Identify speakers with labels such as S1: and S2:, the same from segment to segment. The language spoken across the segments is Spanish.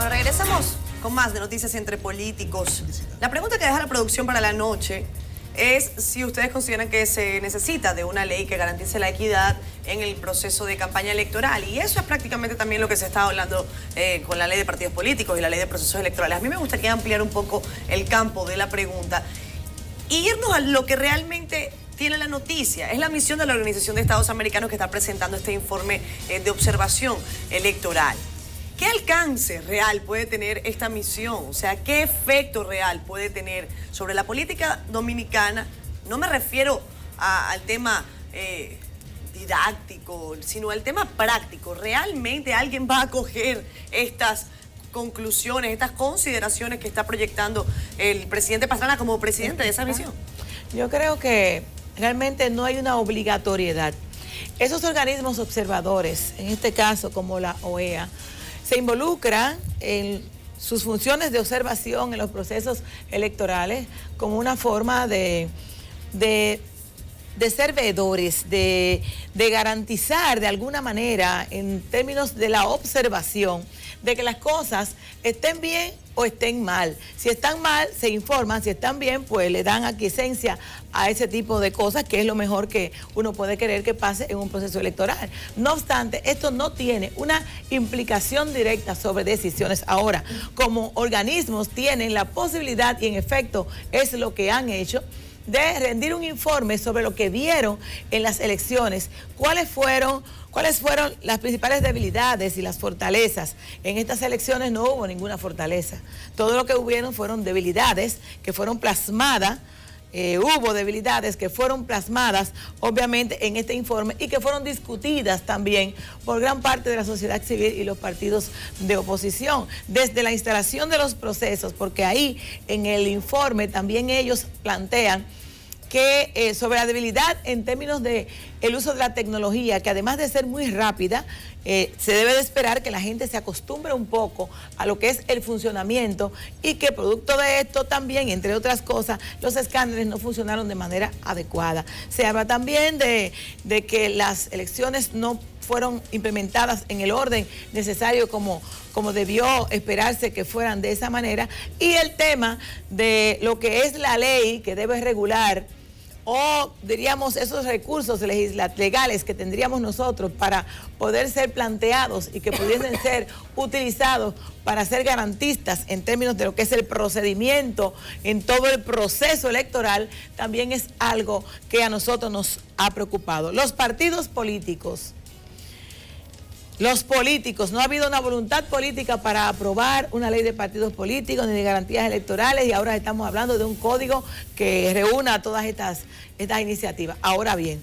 S1: Bueno, regresamos con más de Noticias entre Políticos. La pregunta que deja la producción para la noche es si ustedes consideran que se necesita de una ley que garantice la equidad en el proceso de campaña electoral. Y eso es prácticamente también lo que se está hablando con la ley de partidos políticos y la ley de procesos electorales. A mí me gustaría ampliar un poco el campo de la pregunta y irnos a lo que realmente tiene la noticia. Es la misión de la Organización de Estados Americanos que está presentando este informe de observación electoral. ¿Qué alcance real puede tener esta misión? O sea, ¿qué efecto real puede tener sobre la política dominicana? No me refiero al tema didáctico, sino al tema práctico. ¿Realmente alguien va a coger estas conclusiones, estas consideraciones que está proyectando el presidente Pastrana como presidente de esa misión?
S2: Yo creo que realmente no hay una obligatoriedad. Esos organismos observadores, en este caso como la OEA, se involucran en sus funciones de observación en los procesos electorales como una forma de ser veedores, de garantizar de alguna manera, en términos de la observación, de que las cosas estén bien o estén mal. Si están mal, se informan. Si están bien, pues le dan aquiescencia a ese tipo de cosas, que es lo mejor que uno puede querer que pase en un proceso electoral. No obstante, esto no tiene una implicación directa sobre decisiones. Ahora, como organismos tienen la posibilidad, y en efecto es lo que han hecho, de rendir un informe sobre lo que vieron en las elecciones, cuáles fueron las principales debilidades y las fortalezas. En estas elecciones no hubo ninguna fortaleza. Todo lo que hubieron fueron debilidades que fueron plasmadas, hubo debilidades que fueron plasmadas, obviamente, en este informe y que fueron discutidas también por gran parte de la sociedad civil y los partidos de oposición. Desde la instalación de los procesos, porque ahí en el informe también ellos plantean que sobre la debilidad en términos de el uso de la tecnología, que además de ser muy rápida, se debe de esperar que la gente se acostumbre un poco a lo que es el funcionamiento y que producto de esto también, entre otras cosas, los escáneres no funcionaron de manera adecuada. Se habla también de que las elecciones no fueron implementadas en el orden necesario como debió esperarse que fueran de esa manera, y el tema de lo que es la ley que debe regular, o diríamos esos recursos legales que tendríamos nosotros para poder ser planteados y que pudiesen ser utilizados para ser garantistas en términos de lo que es el procedimiento en todo el proceso electoral, también es algo que a nosotros nos ha preocupado. Los partidos políticos, no ha habido una voluntad política para aprobar una ley de partidos políticos ni de garantías electorales, y ahora estamos hablando de un código que reúna todas estas iniciativas. Ahora bien,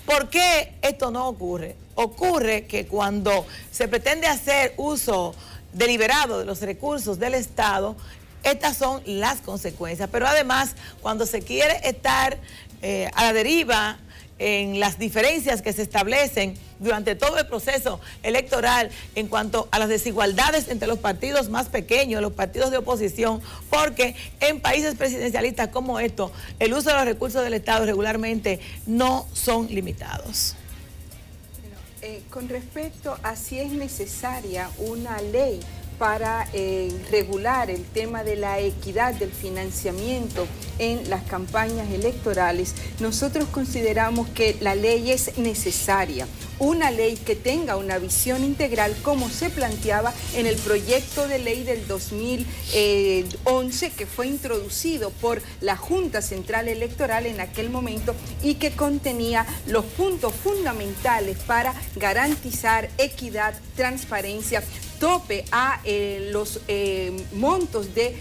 S2: ¿por qué esto no ocurre? Ocurre que cuando se pretende hacer uso deliberado de los recursos del Estado, estas son las consecuencias. Pero además, cuando se quiere estar a la deriva en las diferencias que se establecen durante todo el proceso electoral en cuanto a las desigualdades entre los partidos más pequeños, los partidos de oposición, porque en países presidencialistas como estos, el uso de los recursos del Estado regularmente no son limitados.
S3: Con respecto a si es necesaria una ley para regular el tema de la equidad del financiamiento en las campañas electorales, nosotros consideramos que la ley es necesaria. Una ley que tenga una visión integral como se planteaba en el proyecto de ley del 2011 que fue introducido por la Junta Central Electoral en aquel momento y que contenía los puntos fundamentales para garantizar equidad, transparencia, tope a los montos de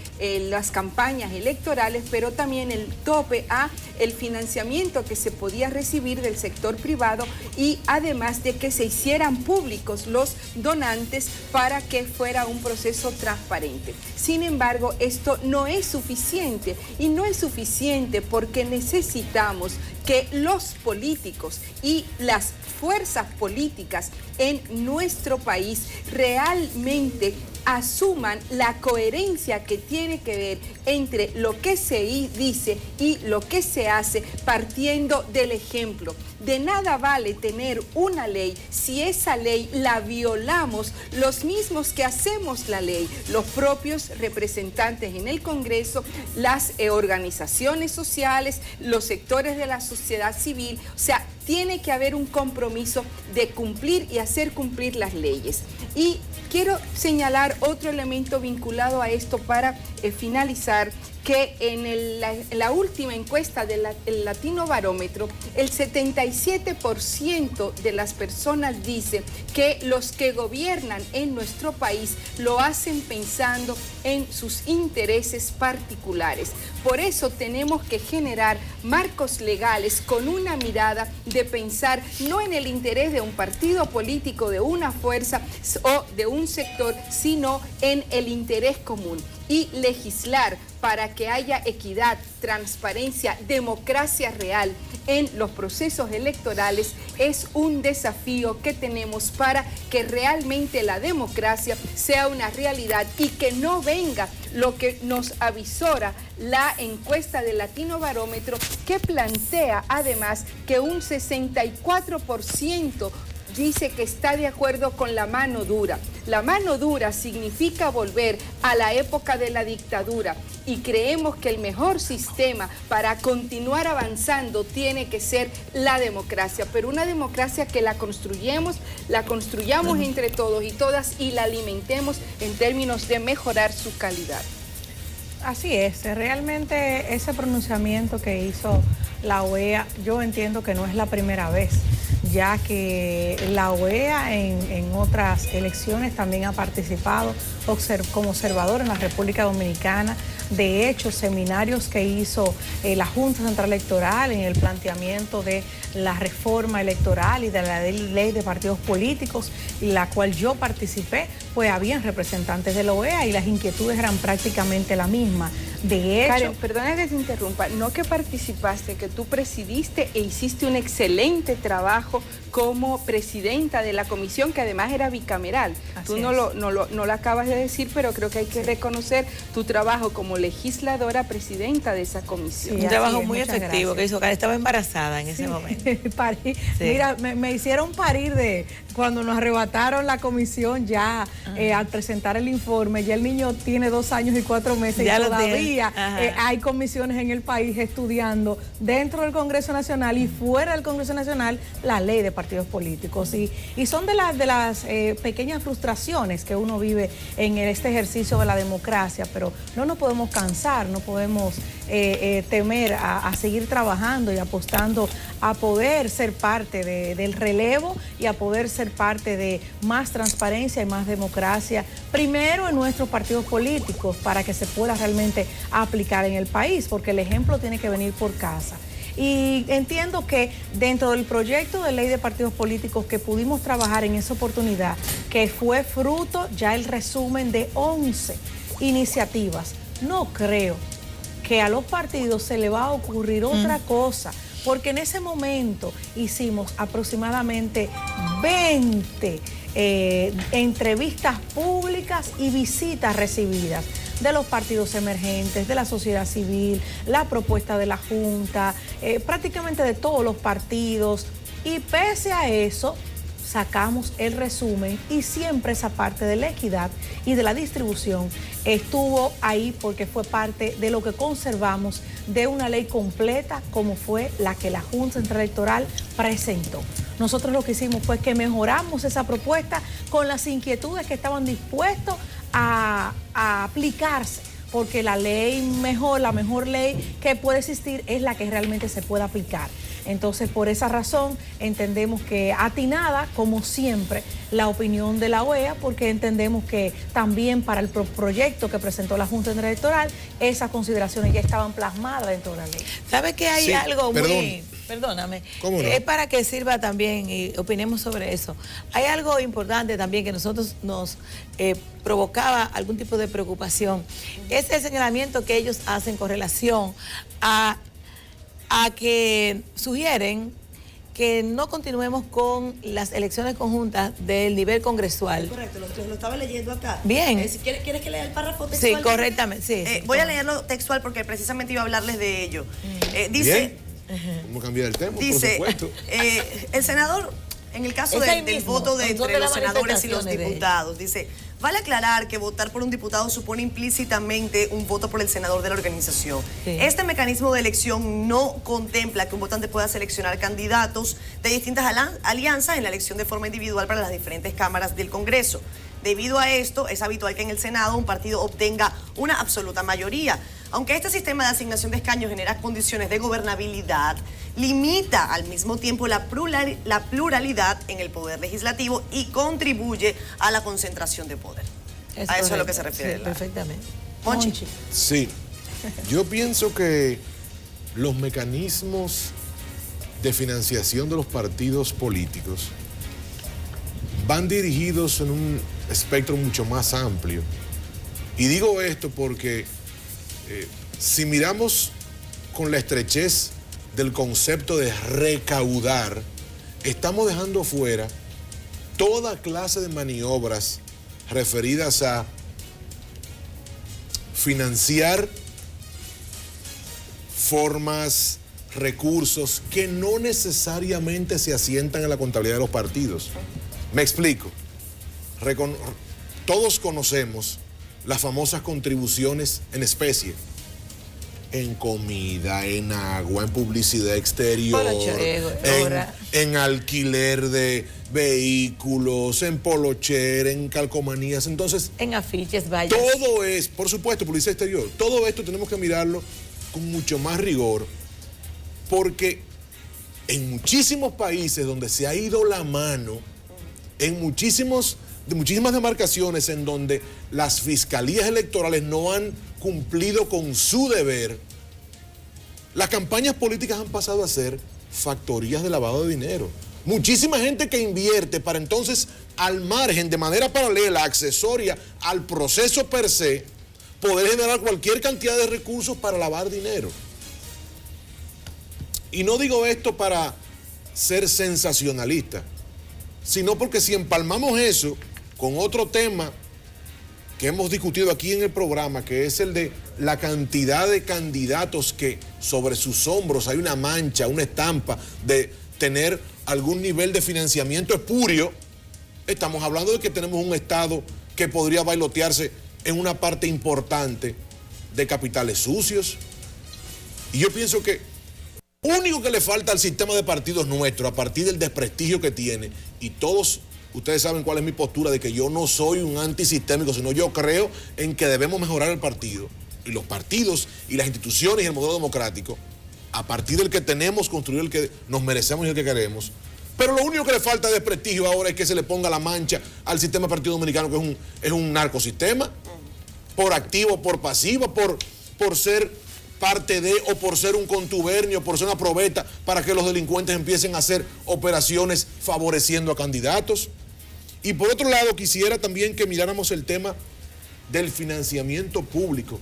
S3: las campañas electorales, pero también el tope a el financiamiento que se podía recibir del sector privado, y además de que se hicieran públicos los donantes para que fuera un proceso transparente. Sin embargo, esto no es suficiente, y no es suficiente porque necesitamos que los políticos y las fuerzas políticas en nuestro país realmente asuman la coherencia que tiene que ver entre lo que se dice y lo que se hace, partiendo del ejemplo. De nada vale tener una ley si esa ley la violamos los mismos que hacemos la ley, los propios representantes en el Congreso, las organizaciones sociales, los sectores de la sociedad civil. O sea, tiene que haber un compromiso de cumplir y hacer cumplir las leyes. Y quiero señalar otro elemento vinculado a esto para finalizar, que en la última encuesta del Latino Barómetro, el 77% de las personas dice que los que gobiernan en nuestro país lo hacen pensando en sus intereses particulares. Por eso tenemos que generar marcos legales con una mirada de pensar no en el interés de un partido político, de una fuerza o de un sector, sino en el interés común. Y legislar para que haya equidad, transparencia, democracia real en los procesos electorales es un desafío que tenemos para que realmente la democracia sea una realidad y que no venga lo que nos avisora la encuesta del Latino Barómetro, que plantea además que un 64% dice que está de acuerdo con la mano dura. La mano dura significa volver a la época de la dictadura y creemos que el mejor sistema para continuar avanzando tiene que ser la democracia, pero una democracia que la construyamos entre todos y todas y la alimentemos en términos de mejorar su calidad.
S4: Así es, realmente ese pronunciamiento que hizo la OEA, yo entiendo que no es la primera vez, ya que la OEA en otras elecciones también ha participado como observador en la República Dominicana. De hecho, seminarios que hizo la Junta Central Electoral en el planteamiento de la reforma electoral y de la ley de partidos políticos, en la cual yo participé, pues habían representantes de la OEA y las inquietudes eran prácticamente la misma. De hecho,
S3: Karen, perdona que te interrumpa, no que participaste, que tú presidiste e hiciste un excelente trabajo como presidenta de la comisión, que además era bicameral. Tú no lo acabas de decir, pero creo que hay que reconocer tu trabajo como legisladora presidenta de esa comisión.
S2: Sí, un trabajo muy efectivo que hizo. Karen estaba embarazada en ese momento.
S4: Parí. Sí. Mira, me hicieron parir de cuando nos arrebataron la comisión ya al presentar el informe. Ya el niño tiene 2 años y 4 meses ya y todavía hay comisiones en el país estudiando dentro del Congreso Nacional y fuera del Congreso Nacional la ley de partidos políticos. Y son de las pequeñas frustraciones que uno vive en este ejercicio de la democracia, pero no nos podemos cansar, no podemos temer a seguir trabajando y apostando a poder ser parte del relevo y a poder ser parte de más transparencia y más democracia, primero en nuestros partidos políticos, para que se pueda realmente aplicar en el país, porque el ejemplo tiene que venir por casa. Y entiendo que dentro del proyecto de ley de partidos políticos que pudimos trabajar en esa oportunidad, que fue fruto ya el resumen de 11 iniciativas, no creo que a los partidos se le va a ocurrir otra cosa, porque en ese momento hicimos aproximadamente 20 entrevistas públicas y visitas recibidas de los partidos emergentes, de la sociedad civil, la propuesta de la Junta, prácticamente de todos los partidos, y pese a eso sacamos el resumen y siempre esa parte de la equidad y de la distribución estuvo ahí porque fue parte de lo que conservamos de una ley completa como fue la que la Junta Central Electoral presentó. Nosotros lo que hicimos fue que mejoramos esa propuesta con las inquietudes que estaban dispuestos a aplicarse, porque la mejor ley que puede existir es la que realmente se puede aplicar. Entonces, por esa razón, entendemos que atinada, como siempre, la opinión de la OEA, porque entendemos que también para el proyecto que presentó la Junta Central Electoral, esas consideraciones ya estaban plasmadas dentro de la ley.
S2: ¿Sabe que hay algo muy... Perdóname,
S5: ¿Cómo no?
S2: Es para que sirva también y opinemos sobre eso. Hay algo importante también que nosotros nos provocaba algún tipo de preocupación. Es el señalamiento que ellos hacen con relación a que sugieren que no continuemos con las elecciones conjuntas del nivel congresual.
S6: Correcto, lo estaba leyendo acá.
S2: Bien.
S6: ¿Quieres que lea el párrafo textual?
S2: Sí, correctamente. Sí,
S6: voy a leerlo textual porque precisamente iba a hablarles de ello. Dice,
S5: Vamos a cambiar el tema,
S1: Dice,
S5: por supuesto.
S1: El senador, en el caso
S2: Es ahí
S1: del
S2: mismo,
S1: voto de
S2: son
S1: entre
S2: de
S1: los
S2: las
S1: senadores y los
S2: manifestaciones de ellos.
S1: diputados, dice, vale aclarar que votar por un diputado supone implícitamente un voto por el senador de la organización.
S2: Sí.
S1: Este mecanismo de elección no contempla que un votante pueda seleccionar candidatos de distintas alianzas en la elección de forma individual para las diferentes cámaras del Congreso. Debido a esto, es habitual que en el Senado un partido obtenga una absoluta mayoría. Aunque este sistema de asignación de escaños genera condiciones de gobernabilidad, limita al mismo tiempo la pluralidad en el poder legislativo y contribuye a la concentración de poder. A eso es lo que se refiere.
S2: Sí, perfectamente.
S1: Monchi.
S5: Sí, yo pienso que los mecanismos de financiación de los partidos políticos van dirigidos en un espectro mucho más amplio. Y digo esto porque si miramos con la estrechez del concepto de recaudar, estamos dejando fuera toda clase de maniobras referidas a financiar formas, recursos que no necesariamente se asientan en la contabilidad de los partidos. Me explico. Todos conocemos las famosas contribuciones en especie, en comida, en agua, en publicidad exterior, en alquiler de vehículos, en polocher, en calcomanías. Entonces,
S2: en afiches, vallas.
S5: Todo es, por supuesto, publicidad exterior. Todo esto tenemos que mirarlo con mucho más rigor, porque en muchísimos países donde se ha ido la mano, en muchísimas demarcaciones en donde las fiscalías electorales no han cumplido con su deber, las campañas políticas han pasado a ser factorías de lavado de dinero. Muchísima gente que invierte para entonces, al margen, de manera paralela, accesoria al proceso per se, poder generar cualquier cantidad de recursos para lavar dinero. Y no digo esto para ser sensacionalista, sino porque si empalmamos eso con otro tema que hemos discutido aquí en el programa, que es el de la cantidad de candidatos que sobre sus hombros hay una mancha, una estampa de tener algún nivel de financiamiento espurio, estamos hablando de que tenemos un Estado que podría bailotearse en una parte importante de capitales sucios. Y yo pienso que único que le falta al sistema de partidos nuestro, a partir del desprestigio que tiene, y todos ustedes saben cuál es mi postura, de que yo no soy un antisistémico, sino yo creo en que debemos mejorar el partido, y los partidos, y las instituciones, y el modelo democrático, a partir del que tenemos, construir el que nos merecemos y el que queremos. Pero lo único que le falta de desprestigio ahora es que se le ponga la mancha al sistema de partido dominicano, que es un narcosistema, por activo, por pasivo, por ser parte de, o por ser un contubernio, por ser una probeta para que los delincuentes empiecen a hacer operaciones favoreciendo a candidatos. Y por otro lado, quisiera también que miráramos el tema del financiamiento público.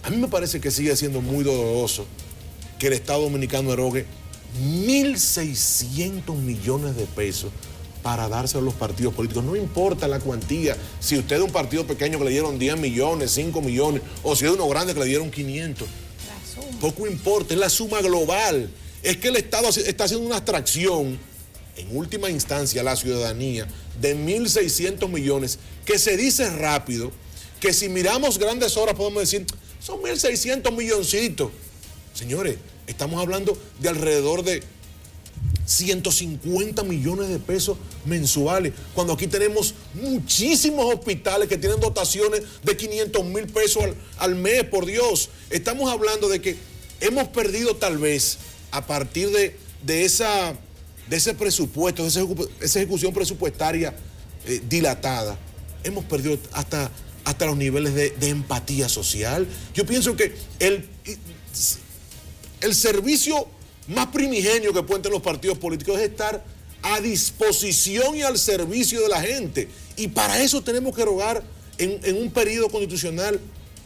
S5: A mí me parece que sigue siendo muy doloroso que el Estado dominicano erogue 1.600 millones de pesos para dárselo a los partidos políticos. No importa la cuantía, si usted es un partido pequeño que le dieron 10 millones, 5 millones, o si es uno grande que le dieron 500. Poco importa, es la suma global. Es que el Estado está haciendo una abstracción, en última instancia, a la ciudadanía, de 1.600 millones, que se dice rápido, que si miramos grandes obras podemos decir, son 1.600 milloncitos. Señores, estamos hablando de alrededor de 150 millones de pesos mensuales, cuando aquí tenemos muchísimos hospitales que tienen dotaciones de 500,000 pesos al mes, por Dios. Estamos hablando de que hemos perdido tal vez, a partir de ese presupuesto, de esa ejecución presupuestaria dilatada, hemos perdido hasta los niveles de empatía social. Yo pienso que el servicio más primigenio que pueden tener los partidos políticos es estar a disposición y al servicio de la gente. Y para eso tenemos que erogar en un periodo constitucional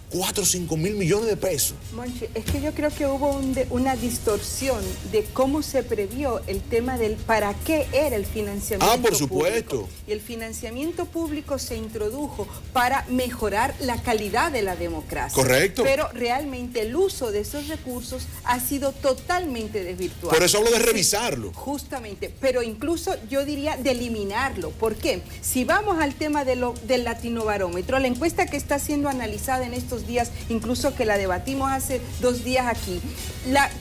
S5: 4 o 5 mil millones de pesos.
S3: Monchi, es que yo creo que hubo una distorsión de cómo se previó el tema del para qué era el financiamiento
S5: por supuesto.
S3: público. Y el financiamiento público se introdujo para mejorar la calidad de la democracia.
S5: Correcto.
S3: Pero realmente el uso de esos recursos ha sido totalmente desvirtuado.
S5: Por eso hablo de revisarlo.
S3: Justamente, pero incluso yo diría de eliminarlo. ¿Por qué? Si vamos al tema del Latinobarómetro, la encuesta que está siendo analizada en estos días, incluso que la debatimos hace 2 días aquí,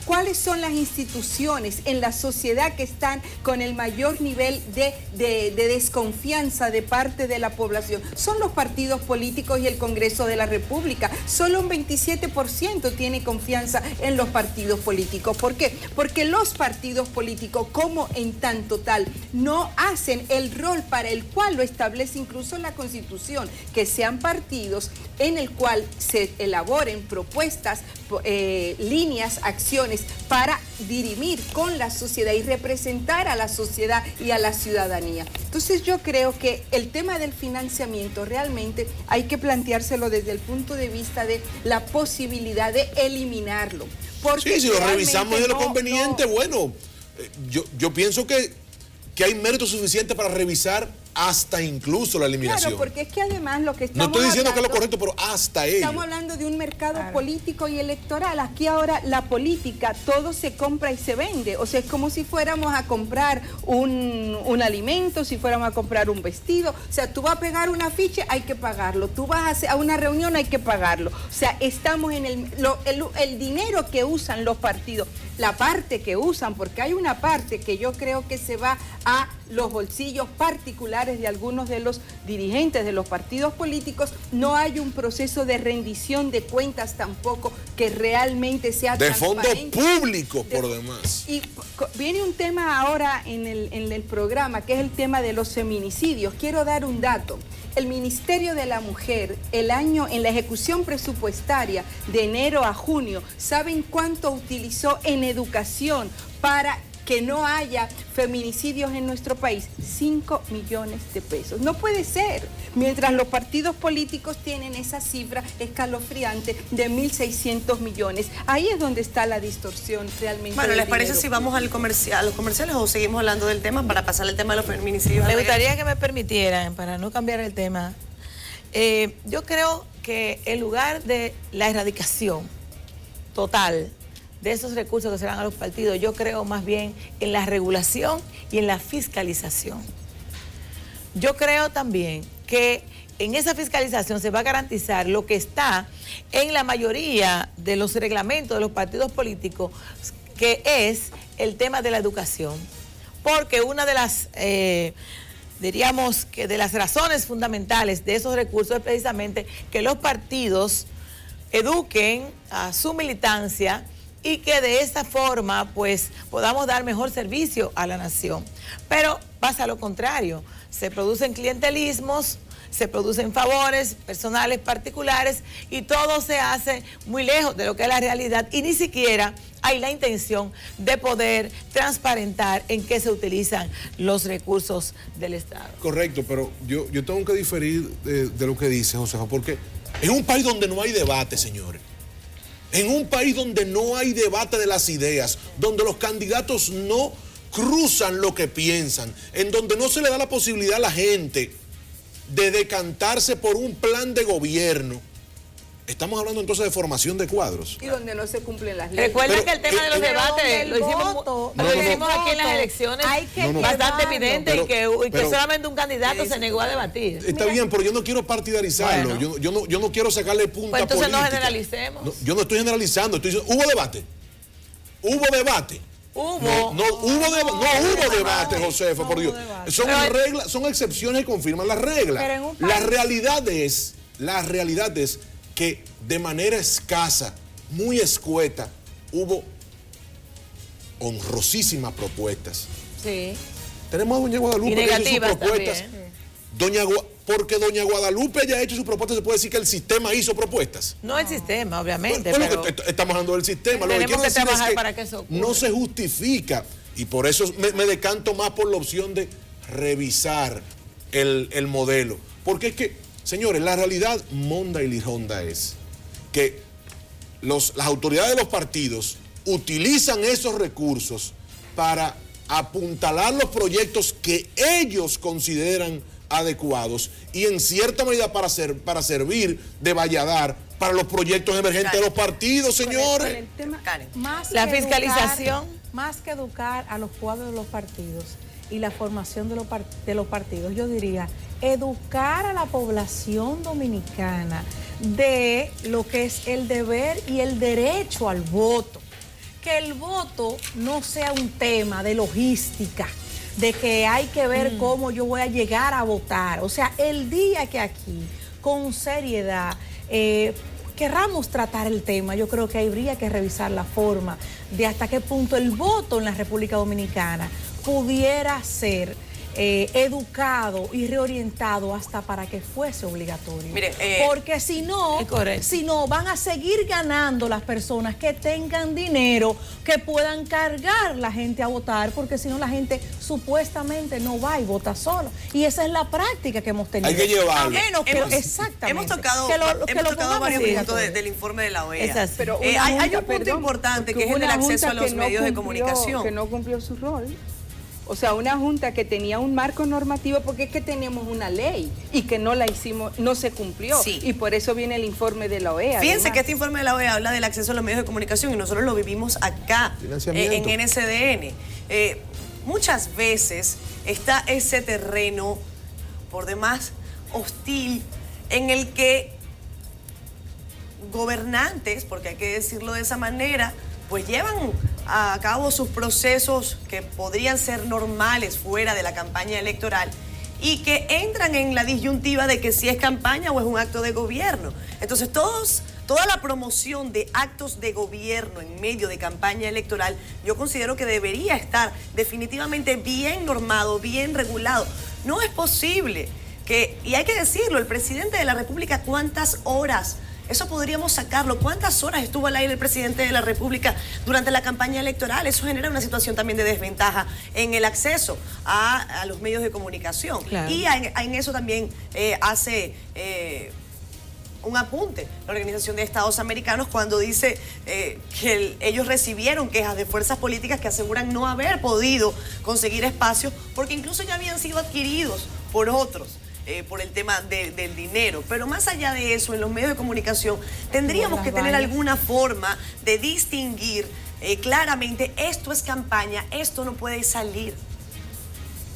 S3: ¿cuáles son las instituciones en la sociedad que están con el mayor nivel de desconfianza de parte de la población? Son los partidos políticos y el Congreso de la República. Solo un 27% tiene confianza en los partidos políticos. ¿Por qué? Porque los partidos políticos, como en tanto tal, no hacen el rol para el cual lo establece incluso la Constitución, que sean partidos en el cual se elaboren propuestas, líneas, acciones para dirimir con la sociedad y representar a la sociedad y a la ciudadanía. Entonces yo creo que el tema del financiamiento realmente hay que planteárselo desde el punto de vista de la posibilidad de eliminarlo.
S5: Sí, si lo revisamos de lo conveniente, bueno, yo pienso que hay mérito suficiente para revisar hasta incluso la eliminación.
S3: Claro, porque es que además lo que estamos
S5: no estoy diciendo
S3: hablando,
S5: que es lo correcto, pero hasta ello.
S3: Estamos hablando de un mercado político y electoral. Aquí ahora la política, todo se compra y se vende. O sea, es como si fuéramos a comprar un alimento, si fuéramos a comprar un vestido. O sea, tú vas a pegar un afiche, hay que pagarlo. Tú vas a una reunión, hay que pagarlo. O sea, estamos en el dinero que usan los partidos, la parte que usan, porque hay una parte que yo creo que se va a los bolsillos particulares de algunos de los dirigentes de los partidos políticos. No hay un proceso de rendición de cuentas tampoco que realmente sea
S5: de
S3: transparente.
S5: Fondos públicos por demás.
S3: Y viene un tema ahora en el programa, que es el tema de los feminicidios. Quiero dar un dato. El Ministerio de la Mujer, en la ejecución presupuestaria de enero a junio, ¿saben cuánto utilizó en educación para que no haya feminicidios en nuestro país? 5 millones de pesos. No puede ser. Mientras los partidos políticos tienen esa cifra escalofriante de 1.600 millones. Ahí es donde está la distorsión realmente.
S1: Bueno, ¿les parece si vamos a los comerciales o seguimos hablando del tema para pasar el tema de los feminicidios?
S2: Me gustaría que me permitieran, para no cambiar el tema, yo creo que en lugar de la erradicación total de esos recursos que se van a los partidos, yo creo más bien en la regulación y en la fiscalización. Yo creo también que en esa fiscalización se va a garantizar lo que está en la mayoría de los reglamentos de los partidos políticos, que es el tema de la educación. Porque una de las, diríamos que de las razones fundamentales de esos recursos es precisamente que los partidos eduquen a su militancia y que de esa forma pues podamos dar mejor servicio a la nación. Pero pasa lo contrario, se producen clientelismos, se producen favores personales particulares y todo se hace muy lejos de lo que es la realidad y ni siquiera hay la intención de poder transparentar en qué se utilizan los recursos del Estado.
S5: Correcto, pero yo tengo que diferir de lo que dice Josefa, porque en un país donde no hay debate, señores, en un país donde no hay debate de las ideas, donde los candidatos no cruzan lo que piensan, en donde no se le da la posibilidad a la gente de decantarse por un plan de gobierno, estamos hablando entonces de formación de cuadros.
S3: Y donde no se cumplen las leyes.
S2: Recuerda que el tema de los debates lo hicimos aquí en las elecciones, bastante evidente y que solamente un candidato se negó a debatir.
S5: Está bien, pero yo no quiero partidarizarlo, bueno. yo no quiero sacarle punta
S2: pues entonces
S5: política.
S2: No generalicemos.
S5: No, yo no estoy generalizando, estoy diciendo, ¿hubo debate? ¿Hubo debate? No hubo debate, Josefa, por Dios. Son reglas, son excepciones que confirman las reglas. La realidad es que de manera escasa, muy escueta, hubo honrosísimas propuestas.
S2: Sí.
S5: Tenemos a doña Guadalupe
S2: y negativas que hizo sus propuestas.
S5: Porque doña Guadalupe haya hecho sus propuestas, se puede decir que el sistema hizo propuestas.
S2: No el sistema, obviamente.
S5: Bueno, pero estamos hablando del sistema.
S2: Tenemos que trabajar para
S5: que
S2: eso ocurra.
S5: No se justifica. Y por eso me decanto más por la opción de revisar el modelo. Porque es que, señores, la realidad monda y lironda es que las autoridades de los partidos utilizan esos recursos para apuntalar los proyectos que ellos consideran adecuados y en cierta medida para servir de valladar para los proyectos emergentes de los partidos, señores.
S3: Con el tema,
S2: La fiscalización.
S4: Más que educar a los cuadros de los partidos y la formación de los partidos, yo diría, educar a la población dominicana de lo que es el deber y el derecho al voto. Que el voto no sea un tema de logística, de que hay que ver cómo yo voy a llegar a votar. O sea, el día que aquí, con seriedad, querramos tratar el tema, yo creo que habría que revisar la forma de hasta qué punto el voto en la República Dominicana pudiera ser educado y reorientado hasta para que fuese obligatorio.
S1: Mire,
S4: porque si no, van a seguir ganando las personas que tengan dinero, que puedan cargar la gente a votar, porque si no la gente supuestamente no va y vota solo. Y esa es la práctica que hemos tenido.
S5: Hay que llevarlo.
S4: A menos que, exactamente.
S1: Hemos tocado varios puntos del informe de la OEA.
S3: Pero
S1: hay un punto importante que es el acceso a los medios de comunicación.
S3: Que no cumplió su rol. O sea, una junta que tenía un marco normativo, porque es que tenemos una ley y que no la hicimos, no se cumplió.
S1: Sí.
S3: Y por eso viene el informe de la OEA.
S1: Fíjense que este informe de la OEA habla del acceso a los medios de comunicación y nosotros lo vivimos acá, en NSDN. Muchas veces está ese terreno, por demás, hostil, en el que gobernantes, porque hay que decirlo de esa manera, pues llevan a cabo sus procesos que podrían ser normales fuera de la campaña electoral y que entran en la disyuntiva de que si es campaña o es un acto de gobierno. Entonces toda la promoción de actos de gobierno en medio de campaña electoral, yo considero que debería estar definitivamente bien normado, bien regulado. No es posible que, y hay que decirlo, el presidente de la República, ¿cuántas horas? Eso podríamos sacarlo. ¿Cuántas horas estuvo al aire el presidente de la República durante la campaña electoral? Eso genera una situación también de desventaja en el acceso a los medios de comunicación. Claro. Y en eso también hace un apunte la Organización de Estados Americanos cuando dice que ellos recibieron quejas de fuerzas políticas que aseguran no haber podido conseguir espacios porque incluso ya habían sido adquiridos por otros. Por el tema del dinero. Pero más allá de eso, en los medios de comunicación tendríamos que tener alguna forma de distinguir claramente esto es campaña, esto no puede salir.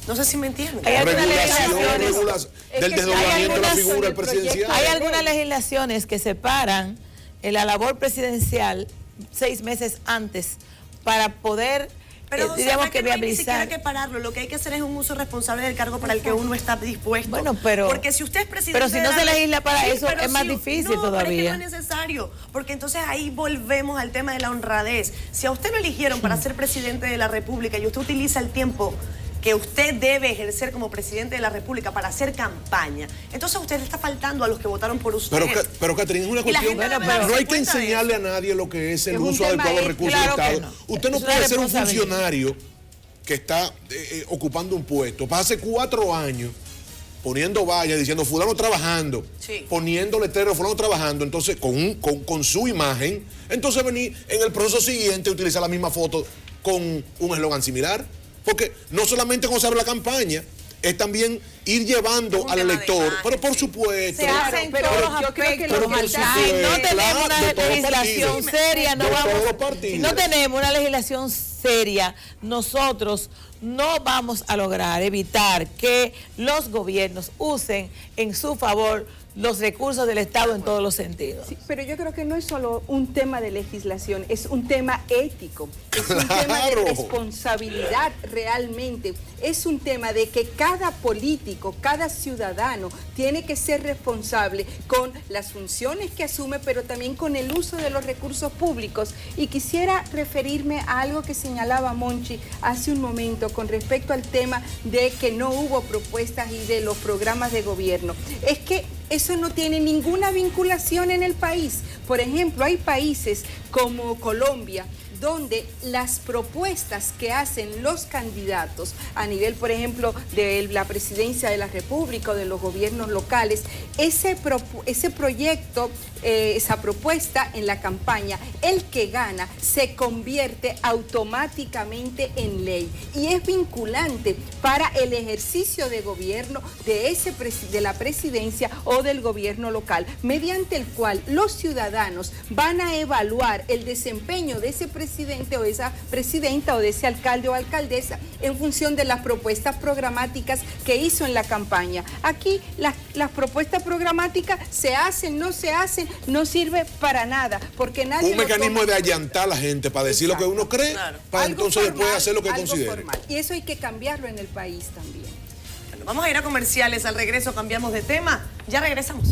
S1: No sé si me entienden.
S2: Hay algunas
S5: del desdoblamiento de la figura presidencial.
S2: Hay algunas legislaciones que separan la labor presidencial 6 meses antes para poder digamos que
S1: no hay ni siquiera que pararlo, lo que hay que hacer es un uso responsable del cargo para el que uno está dispuesto.
S2: Bueno, pero
S1: porque si usted es presidente,
S2: pero si no se legisla para eso es más difícil todavía.
S1: Pero es que no es necesario, porque entonces ahí volvemos al tema de la honradez. Si a usted lo eligieron para ser presidente de la República y usted utiliza el tiempo que usted debe ejercer como presidente de la República para hacer campaña, entonces usted le está faltando a los que votaron por usted.
S5: Pero Catherine, es una cuestión, no hay que enseñarle a nadie lo que es el uso adecuado de recursos del Estado.
S2: No.
S5: Usted no puede ser un funcionario que está ocupando un puesto, pase 4 años poniendo vallas, diciendo fulano trabajando, poniendo letreros, fulano trabajando, entonces con su imagen, entonces venir en el proceso siguiente utilizar la misma foto con un eslogan similar. Porque no solamente cuando se abre la campaña, es también ir llevando al elector, pero por supuesto.
S4: Se hacen todos los aspectos.
S2: No tenemos una legislación seria, si no tenemos una legislación seria, nosotros no vamos a lograr evitar que los gobiernos usen en su favor los recursos del Estado en todos los sentidos.
S3: Sí, pero yo creo que no es solo un tema de legislación, es un tema ético, es un tema de responsabilidad realmente, es un tema de que cada político, cada ciudadano tiene que ser responsable con las funciones que asume, pero también con el uso de los recursos públicos. Y quisiera referirme a algo que señalaba Monchi hace un momento con respecto al tema de que no hubo propuestas y de los programas de gobierno. Es que eso no tiene ninguna vinculación en el país. Por ejemplo, hay países como Colombia, donde las propuestas que hacen los candidatos a nivel, por ejemplo, de la presidencia de la República o de los gobiernos locales, ese proyecto, esa propuesta en la campaña, el que gana se convierte automáticamente en ley y es vinculante para el ejercicio de gobierno de la presidencia o del gobierno local, mediante el cual los ciudadanos van a evaluar el desempeño de ese presidente o esa presidenta o de ese alcalde o alcaldesa en función de las propuestas programáticas que hizo en la campaña. Aquí las propuestas programáticas se hacen, no se hacen, no sirve para nada, porque nadie...
S5: Un mecanismo de allantar a la gente para decir lo que uno cree, para
S3: algo
S5: entonces
S3: formal,
S5: después hacer lo que
S3: algo
S5: considere.
S3: formal. Y eso hay que cambiarlo en el país también.
S1: Bueno, vamos a ir a comerciales, al regreso cambiamos de tema, ya regresamos.